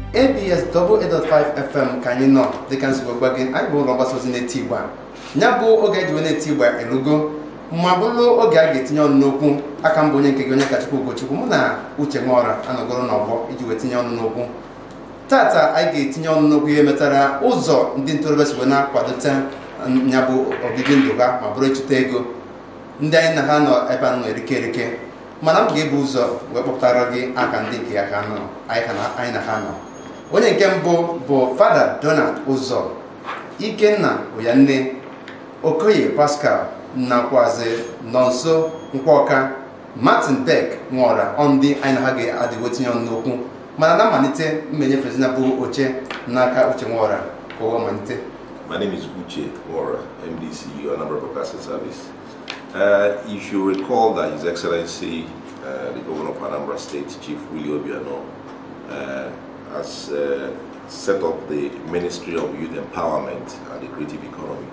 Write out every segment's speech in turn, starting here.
ABS 88.5 FM ka anyị nọ dịka nzukọ gba gị anyị bụ ụlọ mgbasa ozi na-eti igba ya bụ oge eji na-eti igba elugo ma bụrụ oge a ga-etinye ọnụ n'okwu aka mbụ onye nke gị onye kachukwu Ugochukwu mụ na Uche Nworah anọgoro n'ọgbọ iji wee tinye ọnụ n'okwu tata anyị ga-etinye ọnụ n'okwu ihe metara ụzọ ndị ntorobịa si wee na-akwadote ya bụ obibi ndụ ha ma bụrụ ịchụta ego ndị anyị na ha nọ ebe a nọ erike mana m ga-ebu ụzọ wee kpọpụtara gị aka ndị nke ya ha nọ anyị na ha nọ. Onye nke mbụ bụ Fada Donald Ụzọ, Ikenna Oyanne, Okoye Pascal nakwazi Nonso Nkwọka, Martin Beck Nworah ndị anyị na ha ga-adịwo tinye ọnụ n'okwu mana na mmalite mmenyefezi na bụ oche n'aka Uche Nworah ka o malite. My name is Uche Nworah, MDC, Anambra Broadcasting Service. If you recall that His Excellency, the Governor of Anambra State, Chief Willie Obiano, has set up the Ministry of Youth Empowerment and the Creative Economy.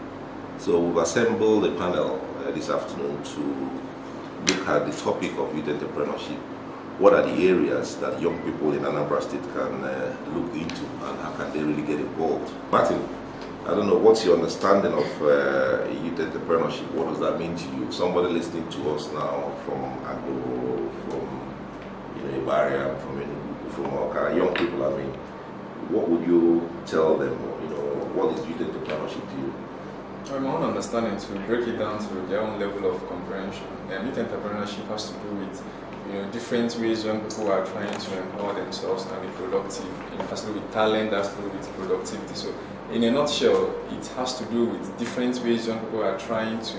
So we've assembled a panel this afternoon to look at the topic of youth entrepreneurship. What are the areas that young people in Anambra State can look into, and how can they really get involved? Martin, I don't know, what's your understanding of youth entrepreneurship? What does that mean to you? Somebody listening to us now from Agro, from Ibaria, from Oka, young people, I mean, what would you tell them? What is youth entrepreneurship to you? My own understanding, to break it down to their own level of comprehension. Youth entrepreneurship has to do with different ways young people are trying to empower themselves and be productive. It has to do with talent, it has to do with productivity. So in a nutshell, it has to do with different ways young people are trying to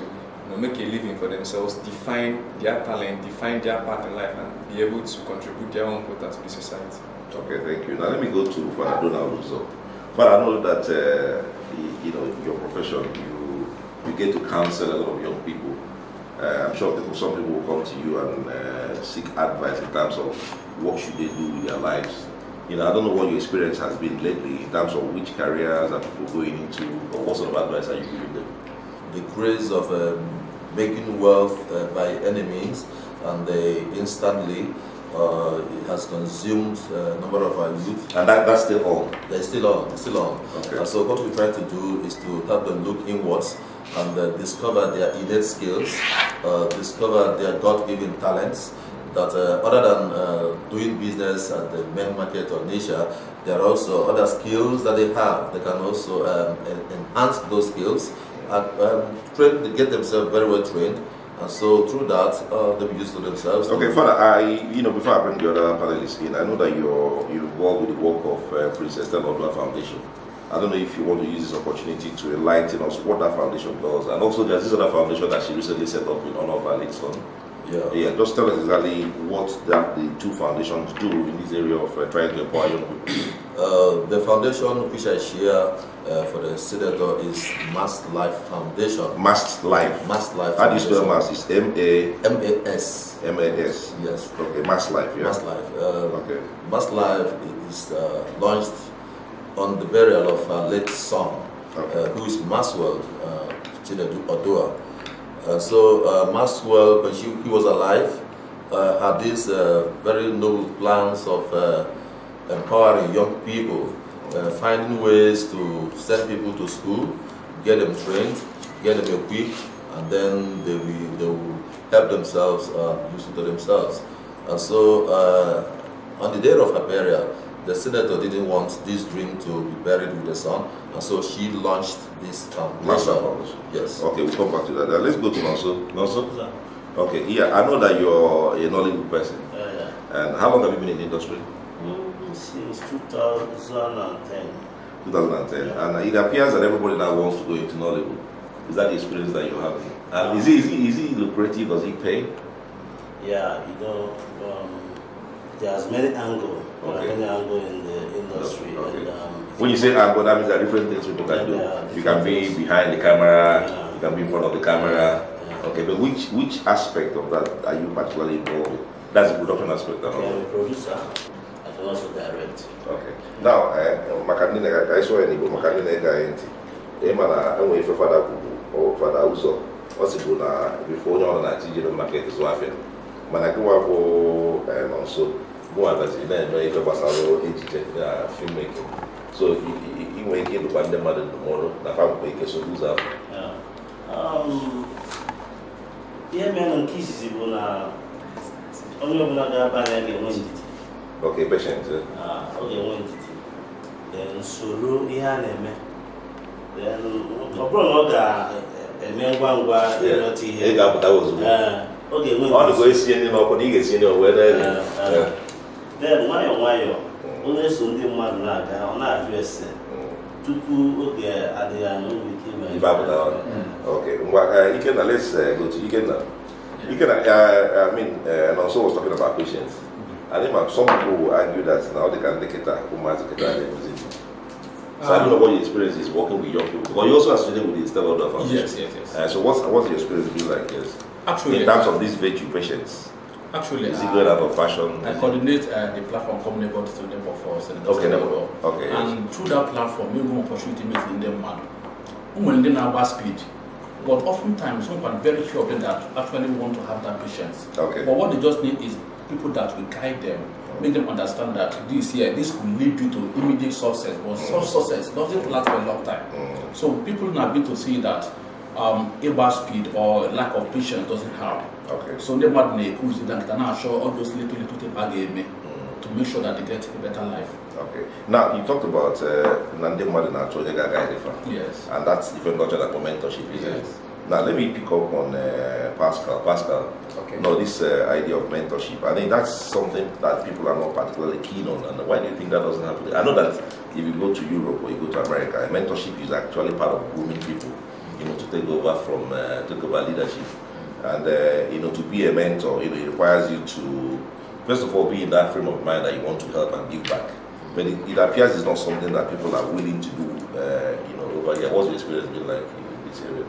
make a living for themselves, define their talent, define their path in life, and be able to contribute their own quota to the society. Okay, thank you. Now let me go to Father Donald Uzo. Father, I know that your profession, you get to counsel a lot of young people. I'm sure some people will come to you and seek advice in terms of what should they do with their lives. I don't know what your experience has been lately in terms of which careers are people going into, or what sort of advice are you giving them? The craze of making wealth by any means, and instantly it has consumed a number of our youth. And that's still on? It's still on. Okay. So what we try to do is to help them look inwards and discover their innate skills, discover their God-given talents, that other than doing business at the main market or niche, there are also other skills that they have. They can also enhance those skills and get themselves very well trained. And so through that, they'll be used to themselves. Okay, Father, before I bring the other panelists in, I know that you're involved with the work of Princess Nworah Foundation. I don't know if you want to use this opportunity to enlighten us what that foundation does. And also there's this other foundation that she recently set up in honor of her late son. Yeah, just tell us exactly what the two foundations do in this area of trying to empower young people. The foundation which I share for the senator is Mass Life Foundation. Mass Life? Mass Life. How do you spell Mass? It's M-A-S. M-A-S. Yes. Okay, Mass Life, yeah. Mass Life. Okay. Mass Life is launched on the burial of her late son, who is Maxwell Chinedu Odua. So Maxwell, when he was alive, had these very noble plans of empowering young people, finding ways to send people to school, get them trained, get them equipped, and then they will help themselves, use it to themselves. And so on the day of her burial, the senator didn't want this dream to be buried with the son, and so she launched this foundation. Yes. Okay, we'll come back to that. Let's go to Nonso. Nonso? Okay, yeah, I know that you're a knowledgeable person. Yeah. And how long have you been in the industry? Since 2010. 2010. Yeah. And it appears that everybody now wants to go into knowledgeable. Is that the experience that you're having? And is it lucrative? Does it pay? Yeah, there's many angles. Okay. Many angles in the industry. Okay. And, when you say angle, that means there are different things people can do. You can be behind the camera, you can be in front of the camera. Okay, but which aspect of that are you particularly involved with? That's the production aspect. I'm a producer. I can also direct. Okay. Now, I saw any Makanine guy. Emana, I'm waiting for Father or Father Uzo. What's it before you know that you market is laughing. Manakiwa and also more as in the Basalo filmmaking. So you make it one the mother tomorrow, the family make so who's up. Yeah, man, on kisses, you wanna only another banana. Okay, patience. Okay, one then solo Ihaneme. Then Oga Emengwangwa, not here. That was okay, all the ways in Oponigas, you know, whether then why, only Sunday man on our dress. Tuku, okay, at the end, okay, you can let's go to you can, I mean, and also was talking about patience. I think some people will argue that now they can take it out, so I don't know what your experience is working with young people. Because you also associated with the Stella Foundation. Yes. So what's your experience been like? Yes. Actually, in terms of this virtue patience. Actually, is it going out of fashion? I coordinate the platform company called Student Workforce. Okay. And through that platform, we have an opportunity to meet in them man. When they have speed. But oftentimes, someone very few of them that actually want to have that patience. Okay. But what they just need is people that will guide them, make them understand that this will lead you to immediate success, but such success doesn't last for a long time. So people now begin to see that about speed or lack of patience doesn't help. Okay. So they might need to show all those little things to make sure that they get a better life. Okay. Now you talked about Yes. And that's even not just mentorship, isn't it? Now let me pick up on Pascal. Okay. No, this idea of mentorship. I think that's something that people are not particularly keen on. And why do you think that doesn't happen? I know that if you go to Europe or you go to America, mentorship is actually part of grooming people, to take over leadership. And to be a mentor, it requires you to, first of all, be in that frame of mind that you want to help and give back. But it appears it's not something that people are willing to do. Over here. What's your experience been like in this area?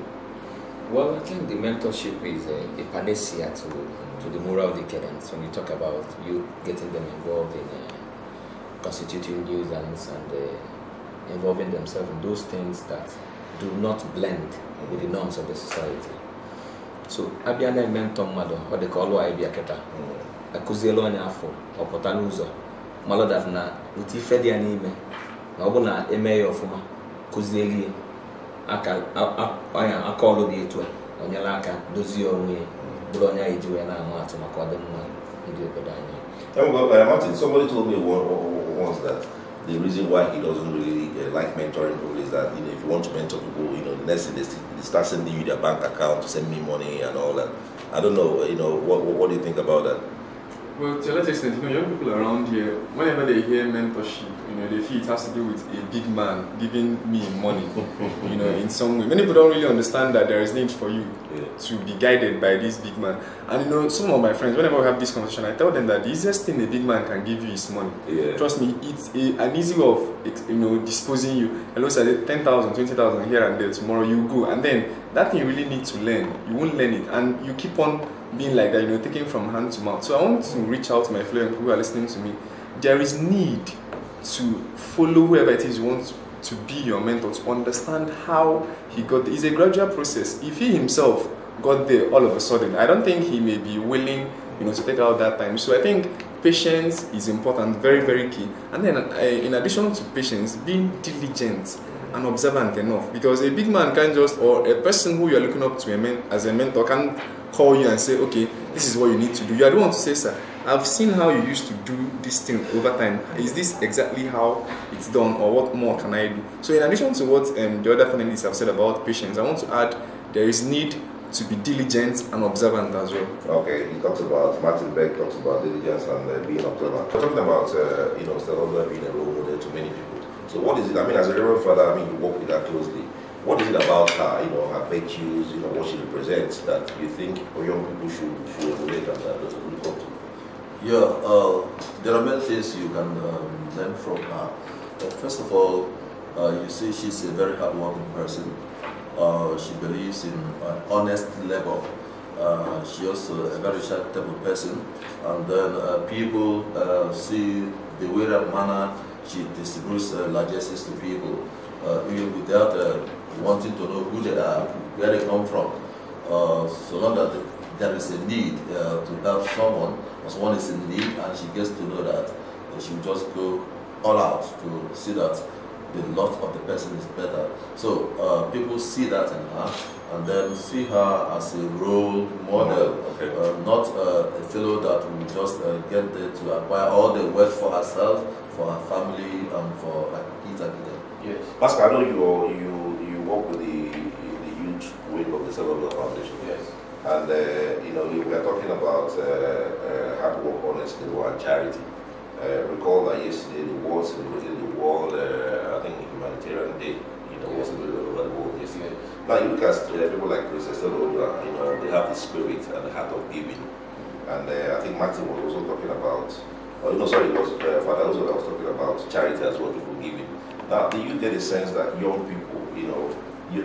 Well, I think the mentorship is a panacea to the moral decadence. When you talk about you getting them involved in constituting nuisance and involving themselves in those things that do not blend with the norms of the society. So, Abiana mentor mother, what they call Ibiaketa, a Kuzielo Afo, or Potanuzo, Malodafna, Utifedi anime, Nobuna, Eme of Kuzieli. I call the two on your laka, Dozio, Bologna, you and I want to call them one. Martin, somebody told me once that the reason why he doesn't really like mentoring people is that if you want to mentor people, the next thing they start sending you their bank account to send me money and all that. I don't know, what do you think about that? Well, to a large extent, young people around here, whenever they hear mentorship, they feel it has to do with a big man giving me money, in some way. Many people don't really understand that there is need for you to be guided by this big man. And some of my friends, whenever we have this conversation, I tell them that the easiest thing a big man can give you is money. Yeah. Trust me, it's an easy way of disposing you. Hello, sir, 10,000, 20,000 here and there. Tomorrow you go, and then that thing you really need to learn. You won't learn it, and you keep on being like that, taking from hand to mouth. So I want to reach out to my fellow people who are listening to me. There is need to follow whoever it is you want to be your mentor, to understand how he got there. It's a gradual process. If he himself got there all of a sudden, I don't think he may be willing, to take out that time. So I think patience is important, very, very key. And then in addition to patience, being diligent and observant enough, because a big man can't or a person who you're looking up to as a mentor can call you and say, okay, this is what you need to do. You are the one to say, sir, I've seen how you used to do this thing over time. Is this exactly how it's done, or what more can I do? So in addition to what the other panelists have said about patience, I want to add there is need to be diligent and observant as well. Okay, he talks about, Martin Beck talks about diligence and being observant. We're talking about, Stella being a role model to many people. So what is it, as a reverend father, you work with her closely. What is it about her, her virtues, what she represents that you think young people should emulate and look up to? Yeah, there are many things you can learn from her. First of all, you see she's a very hardworking person. She believes in honest labor. She also a very charitable person. And then people see the way and manner she distributes largesses to people without wanting to know who they are, where they come from. So long that there is a need to help someone, or someone is in need, and she gets to know that she will just go all out to see that the lot of the person is better. So people see that in her, and then see her as a role model, not a fellow that will just get there to acquire all the wealth for herself, for her family, and for her kids and them. Yes. Pascal, I know you work with the youth wing of the Cellular Foundation. Yes. And we are talking about hard work, honesty, and charity. Recall that yesterday the war celebrated the World, I think, Humanitarian Day. Was celebrated all over the world yesterday. Now you look at people like Princess Nworah, they have the spirit and the heart of giving. And I think Martin was also talking about, it was Father also that was talking about charity as well, people giving. Now, do you get a sense that young people,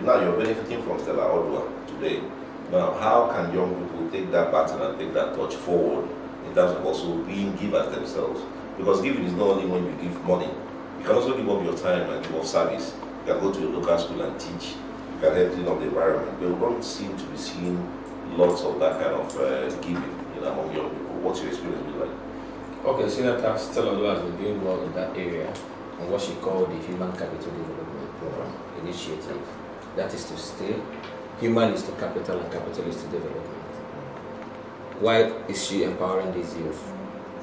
now you're benefiting from Stella Odua today. Now, how can young people take that baton and take that torch forward in terms of also being givers themselves? Because giving is not only when you give money. You can also give up your time and give up service. You can go to a local school and teach. You can help clean up the environment. But we don't seem to be seeing lots of that kind of giving among young people. What's your experience been like? Okay, Senator Stella Odua has been doing well in that area on what she called the Human Capital Development Program initiative. That is to stay human is to capital and capital is to development. Why is she empowering these youth?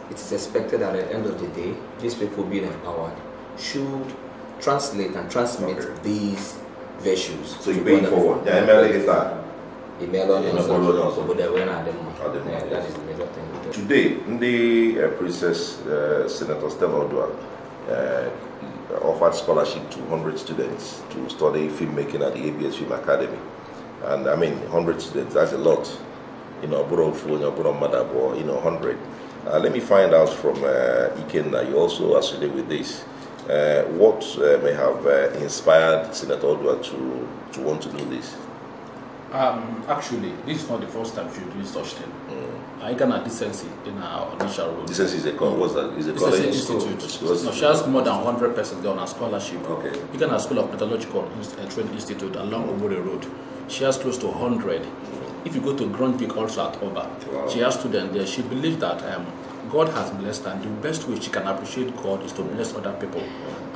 It is expected that at the end of the day, these people being empowered should translate and transmit these virtues. So you pay forward. Yeah, that is the major thing. Today, the Princess Senator Stella Odua offered scholarship to 100 students to study filmmaking at the ABS Film Academy. And I mean, 100 students, that's a lot. 100. Let me find out from Ikenna, you also associated with this. What may have inspired Senator Odua to want to do this? Actually, this is not the first time she's doing such thing. I got a decency in our initial role. Decency is a what's that? Is a college institute. No, she has more than 100 persons there on her scholarship. Okay. You can have School of Metallurgical Training Institute along Ogbore Road. She has close to 100. If you go to Grand Peak also at Oba, she has students there. She believes that God has blessed her, and the best way she can appreciate God is to bless other people.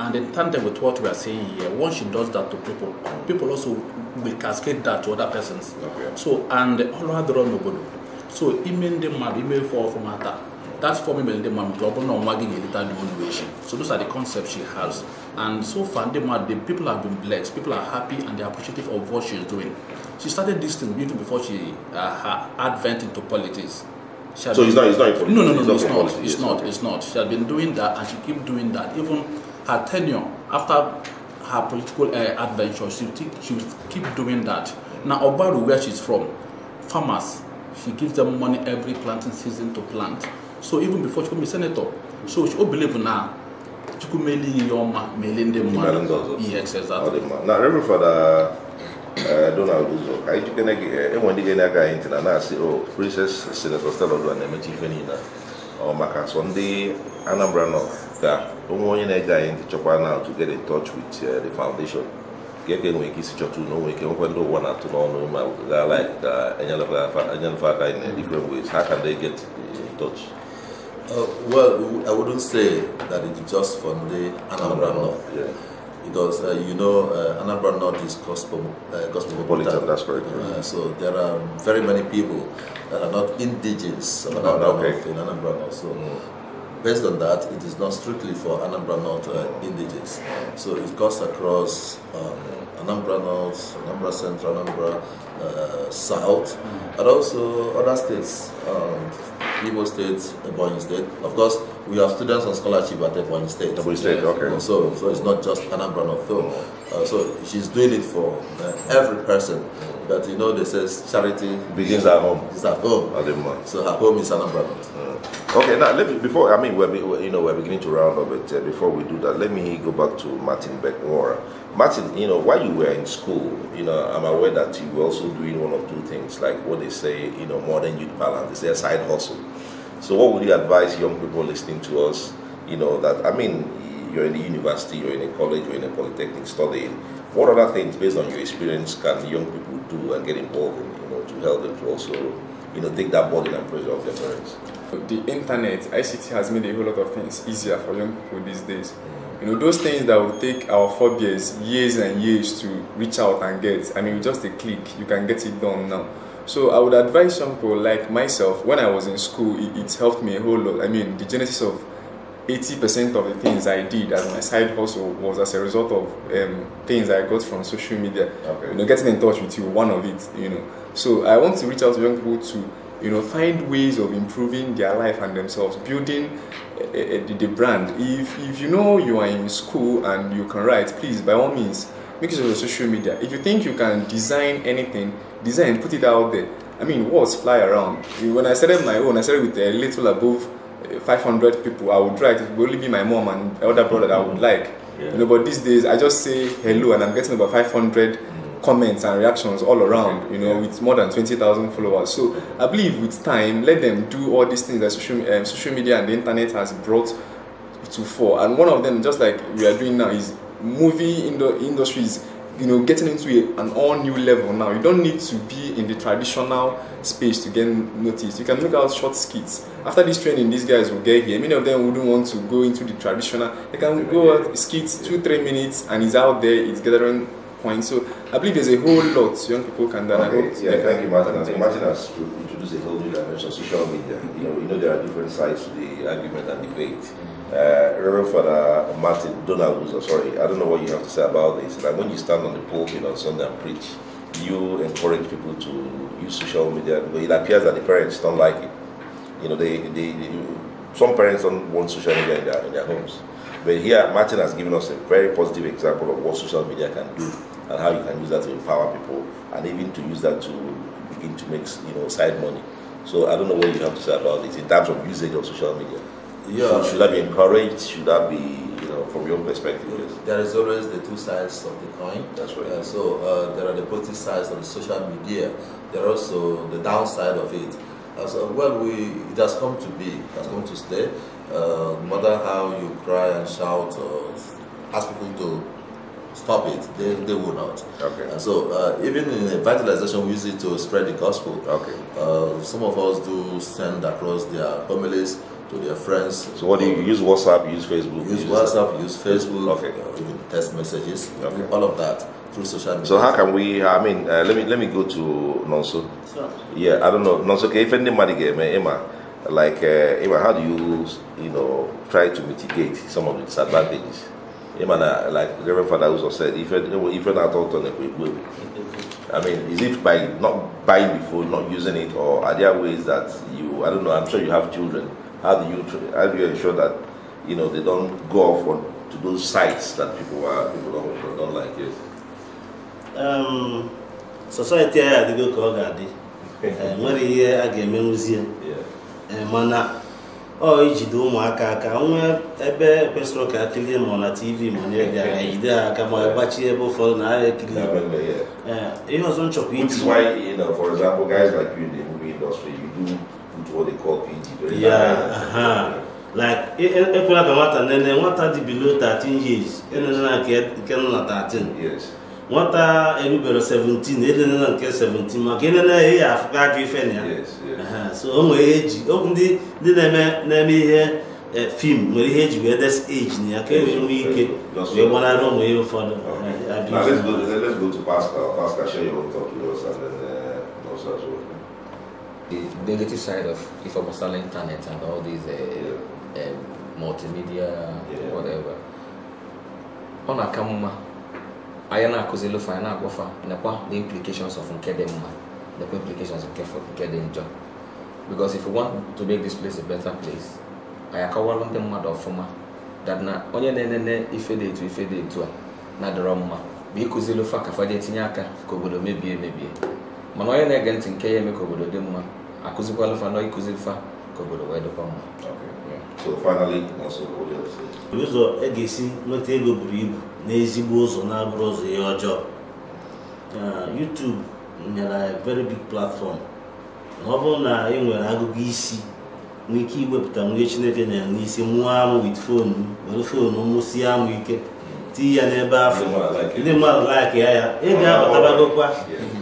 And in tandem with what we are saying here, once she does that to people, people also will cascade that to other persons. Okay. So, and all other nobody. So, email them, email for matter. That's for me, the man, so those are the concepts she has. And so far, the people have been blessed, people are happy, and they're appreciative of what she's doing. She started this thing even before she her advent into politics. So it's not in politics? No, it's not. She has been doing that, and she keeps doing that. Even her tenure, after her political adventure, she keep doing that. Now, Obaru, where she's from, farmers, she gives them money every planting season to plant. So even before she became a senator, so she believe now, she could mail yes, exactly. Now, Reverend Father Donald Uzo, I can get when they get a into and I say, oh, Princess Senator Stella Odua and Metifenina or Macasonde, Anambra North, that only a guy in the chopper now to get in touch with the foundation. Get in with his church to know we can open the one to know like in different ways. How can they get in touch? Well, I wouldn't say that it's just from the Anambra North. Yeah. Because Anambra North is cosmopolitan. That's correct. So there are very many people that are not indigenous of Anambra North in Anambra North. So based on that, it is not strictly for Anambra North indigenous. So it cuts across Anambra North, Anambra Central, Anambra South, and also other states, Igbo State, Ebonyi State. Of course, we have students on scholarship at Ebonyi State. Ebonyi State, okay. So it's not just Anambra North. So she's doing it for every person. But they say charity begins at home. It's at home. So her home is Anambra North. Okay, now we're beginning to round up, but before we do that, let me go back to Martin Nworah. Martin, while you were in school, I'm aware that you were also doing one or two things, like what they say, modern youth balance. They say a side hustle. So what would you advise young people listening to us, you're in a university, you're in a college, you're in a polytechnic studying. What other things, based on your experience, can young people do and get involved in, to help them to also, take that burden and pressure off their parents? The internet, ICT has made a whole lot of things easier for young people these days. Those things that would take our forebears years and years to reach out and get, with just a click, you can get it done now. So I would advise some people like myself, when I was in school, it helped me a whole lot. The genesis of 80% of the things I did as my side hustle was as a result of things I got from social media. Okay. Getting in touch with you, one of it, So I want to reach out to young people to, find ways of improving their life and themselves, building the brand. If you know you are in school and you can write, please, by all means, make use of your social media. If you think you can design anything, design, put it out there. Words fly around. When I started my own, I started with a little above 500 people. I would write, it would only be my mom and elder brother that I would like. Yeah. But these days, I just say hello and I'm getting about 500 comments and reactions all around, with more than 20,000 followers. So I believe with time, let them do all these things that social media and the internet has brought to fore. And one of them, just like we are doing now, is movie industries, getting into an all new level now. You don't need to be in the traditional space to get noticed. You can make out short skits. After this training, these guys will get here. Many of them wouldn't want to go into the traditional. They can go out skits 2-3 minutes and it's out there, it's gathering points. So I believe there's a whole lot young people can do. Okay. Thank you, Martin. Martin has introduced a whole new dimension, social media. There are different sides to the argument and debate. Reverend Father Martin Donald, sorry, I don't know what you have to say about this. Like when you stand on the pulpit on Sunday and preach, you encourage people to use social media, but it appears that the parents don't like it. Some parents don't want social media in their homes. But here, Martin has given us a very positive example of what social media can do and how you can use that to empower people and even to use that to begin to make side money. So I don't know what you have to say about this in terms of usage of social media. Yeah. Should that be encouraged? Should that be, from your perspective? Yes. There is always the two sides of the coin. That's right. There are the positive sides of the social media. There are also the downside of it. It has come to be, it has come to stay. No matter how you cry and shout or ask people to stop it, they will not. Okay. And so even in evangelization, we use it to spread the gospel. Okay. Some of us do send across their families to their friends. So what do you use? WhatsApp, use Facebook? Use WhatsApp, use Facebook, okay. Even text messages, all of that through social media. So how can we, let me go to Nonso. Sure. Yeah, I don't know. Nonso, if anybody get me, Emma, how do you, try to mitigate some of the disadvantages? Emma, like Reverend Father also said, if you're not out on it, will. Is it by not buying the phone, not using it, or are there ways that I don't know, I'm sure you have children. How do you ensure that they don't go off to those sites that people don't like? Yes. Society I go Kogadi. When here I get museum. Mana iji do ụmụaka aka nwe ebe kwesịrị ka akili ma na TV ma na ega ide aka ma gbachi ebe ụfọdụ na ahịa ekili. Ihe ọzọ nchọkwa iti. Which is why, for example, guys like you in the movie industry, you do what they call PG. Like ekwela ka nwata dị below 13 years, na nke nọ na 13. Yes. Nwata erubere 17, na nke 17 maka na ya afụka ajọ ife na ya. So o nwere eji ndị na-eme ihe film nwere ihe eji wee des age na ya ka enwere ike wee gbanarị ụmụ ihe ụfọdụ. Now let's go to Pascal. Pascal, share your own thought with us and then also as well. The negative side of information internet and all these multimedia, whatever. On a camera, I am not causing the implications of the implications of getting job. Because if we want to make this place a better place, I want them mad of former that na onye if they to na the Roma. Because you look for Tinyaka, Kobodo maybe. Manoya against in Kaya Kobodo Dema, Akuzuka for no Kuzifa, Kobodo Wedo. So finally, also, Uzo Egesi, not able to believe, Nazy Bozo, now bros your job. YouTube is a very big platform. Novona, in where I go easy, we keep up the with phone, almost see week. tii ya n'ebe afọ ndị mmadụ like ya ị ga-abatabagokwa.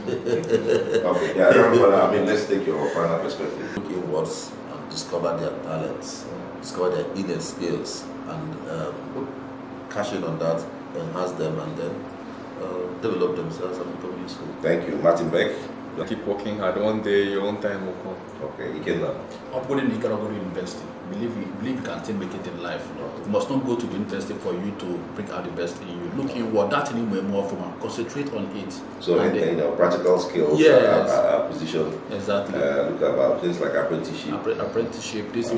Okay, yeah, I mean, let's take your final perspective. Look inwards and discover their talents, discover their innate skills, and cash in on that, enhance them, and then develop themselves and become useful. Thank you. Martin Beck. Keep working hard. One day your own time will come. Okay, you can now. Upwarding Nicaragua University. Believe you can still make it in life. You must not go to the university for you to bring out the best in you. Look inward, that anywhere more from and concentrate on it. So you know, practical skills, yes. position. Exactly. Look about things like apprenticeship. Apprenticeship. This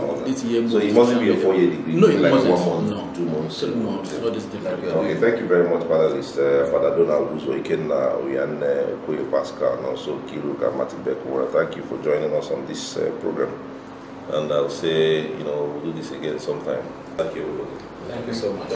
year. So it mustn't be a 4-year degree. No, it like mustn't. 1 month, No. 2 months. 3 months. All this different. Okay, thank you very much, panelists. Father Donald Uzo Ikenna, and Koye Pascal, and also Kiruka Martin Beck. Thank you for joining us on this program. And I'll say, you know, we'll do this again sometime. Thank you, everybody. Thank you so much.